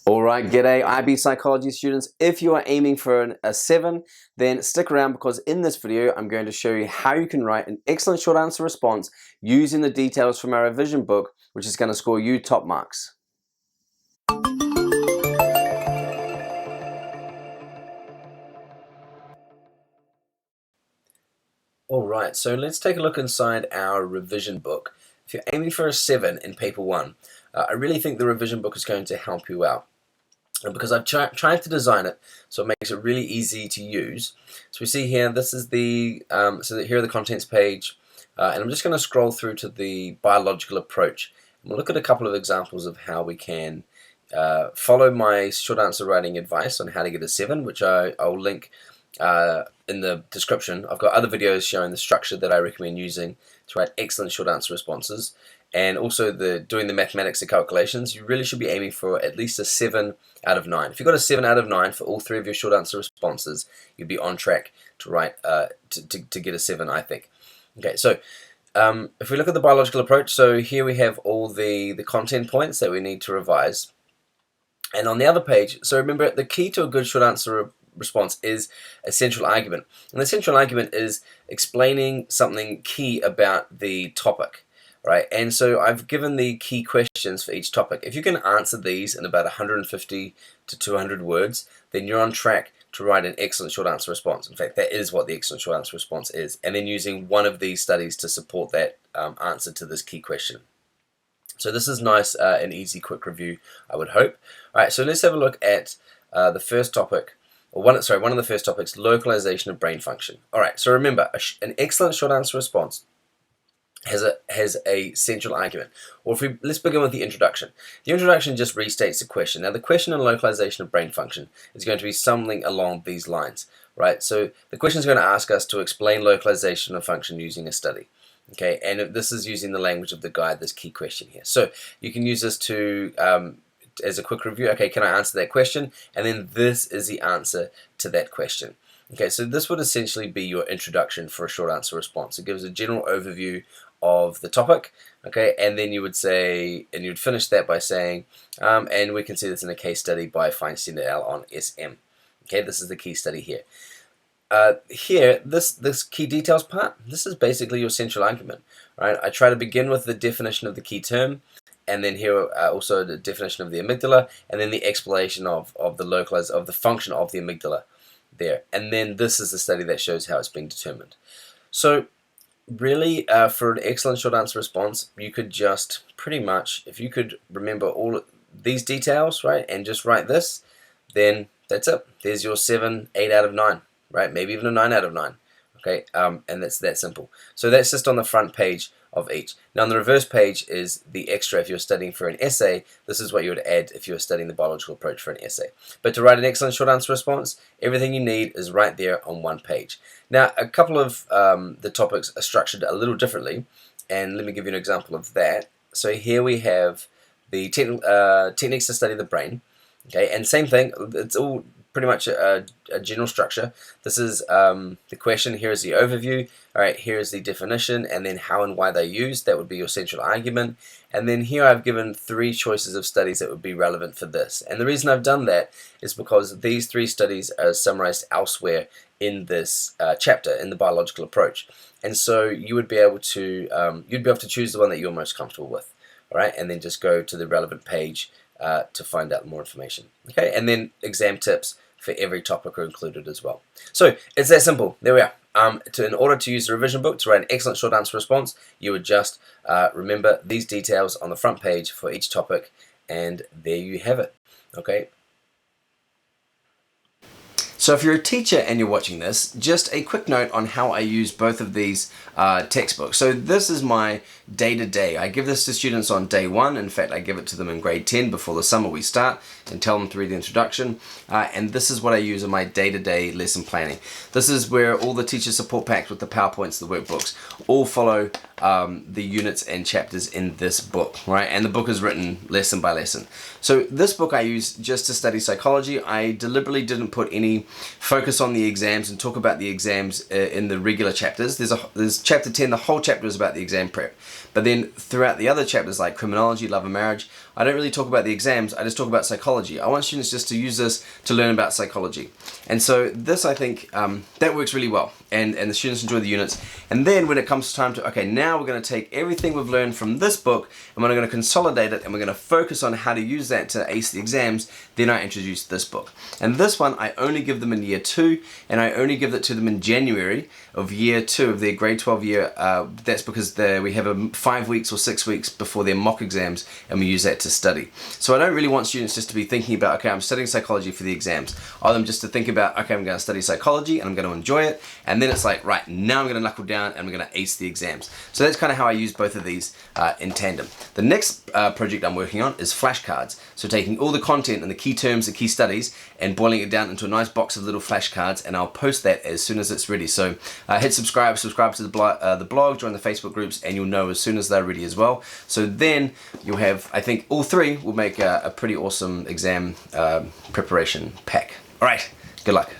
Alright, g'day IB Psychology students. If you are aiming for a 7, then stick around because in this video I'm going to show you how you can write an excellent short answer response using the details from our revision book, which is going to score you top marks. Alright, so let's take a look inside our revision book. If you're aiming for a 7 in paper 1, I really think the revision book is going to help you out. Because I've tried to design it so it makes it really easy to use. So we see here, this is the, here are the contents page, and I'm just going to scroll through to the biological approach. And we'll look at a couple of examples of how we can follow my short answer writing advice on how to get a 7, which I'll link in the description. I've got other videos showing the structure that I recommend using to write excellent short answer responses. And also doing the mathematics of calculations, you really should be aiming for at least a 7 out of 9. If you've got a 7 out of 9 for all 3 of your short answer responses, you'd be on track to write to get a 7, I think. Okay, so if we look at the biological approach, so here we have all the content points that we need to revise. And on the other page, so remember, the key to a good short answer response is a central argument. And the central argument is explaining something key about the topic. Right, and so I've given the key questions for each topic. If you can answer these in about 150 to 200 words, then you're on track to write an excellent short answer response. In fact, that is what the excellent short answer response is. And then using one of these studies to support that answer to this key question. So this is nice and easy, quick review, I would hope. All right, so let's have a look at the first topic. One of the first topics, localization of brain function. All right, so remember, an excellent short answer response has a central argument. Or let's begin with the introduction. The introduction just restates the question. Now the question on localization of brain function is going to be something along these lines, right? So the question is going to ask us to explain localization of function using a study. Okay, and this is using the language of the guide, this key question here. So you can use this to as a quick review. Okay, can I answer that question? And then this is the answer to that question. Okay, so this would essentially be your introduction for a short answer response. It gives a general overview of the topic, okay, and then you would say, and you'd finish that by saying, and we can see this in a case study by Feinstein et al. On SM. Okay, this is the key study here. Here, this key details part, this is basically your central argument, right? I try to begin with the definition of the key term, and then here also the definition of the amygdala, and then the explanation of the function of the amygdala there, and then this is the study that shows how it's being determined. So really, for an excellent short answer response, you could just pretty much, if you could remember all these details, right, and just write this, then that's it. There's your 7, 8 out of 9, right, maybe even a 9 out of 9, okay, and that's that simple. So that's just on the front page of each. Now on the reverse page is the extra. If you're studying for an essay, this is what you would add if you were studying the biological approach for an essay. But to write an excellent short answer response, everything you need is right there on one page. Now a couple of the topics are structured a little differently, and let me give you an example of that. So here we have the techniques to study the brain, okay, and same thing, it's all pretty much a general structure. This is the question, here is the overview, all right, here is the definition, and then how and why they're used. That would be your central argument. And then here I've given 3 choices of studies that would be relevant for this. And the reason I've done that is because these 3 studies are summarized elsewhere in this chapter, in the biological approach. And so you would be able to choose the one that you're most comfortable with, all right, and then just go to the relevant page to find out more information. Okay, and then exam tips for every topic are included as well. So it's that simple. There we are. In order to use the revision book to write an excellent short answer response, you would just remember these details on the front page for each topic, and there you have it. Okay. So if you're a teacher and you're watching this, just a quick note on how I use both of these textbooks. So this is my day-to-day. I give this to students on day 1. In fact, I give it to them in grade 10 before the summer we start and tell them to read the introduction. And this is what I use in my day-to-day lesson planning. This is where all the teacher support packs with the PowerPoints, the workbooks, all follow the units and chapters in this book, right? And the book is written lesson by lesson. So this book I use just to study psychology. I deliberately didn't put any focus on the exams and talk about the exams in the regular chapters. There's chapter 10, the whole chapter is about the exam prep. But then throughout the other chapters like criminology, love and marriage, I don't really talk about the exams, I just talk about psychology. I want students just to use this to learn about psychology. And so this, I think, that works really well, and the students enjoy the units. And then when it comes time to, okay, now we're going to take everything we've learned from this book and we're going to consolidate it and we're going to focus on how to use that to ace the exams, then I introduce this book. And this one I only give them in year 2, and I only give it to them in January of year 2 of their grade 12 year. That's because we have 5 weeks or 6 weeks before their mock exams, and we use that to study. So I don't really want students just to be thinking about, okay, I'm studying psychology for the exams. I want them just to think about, okay, I'm going to study psychology and I'm going to enjoy it, and then it's like, right, now I'm going to knuckle down and I'm going to ace the exams. So that's kind of how I use both of these in tandem. The next project I'm working on is flashcards. So taking all the content and the key terms, the key studies, and boiling it down into a nice box of little flashcards, and I'll post that as soon as it's ready. So hit subscribe to the blog, join the Facebook groups, and you'll know as soon as they're ready as well. So then you'll have, I think all 3 will make a pretty awesome exam preparation pack. All right, good luck.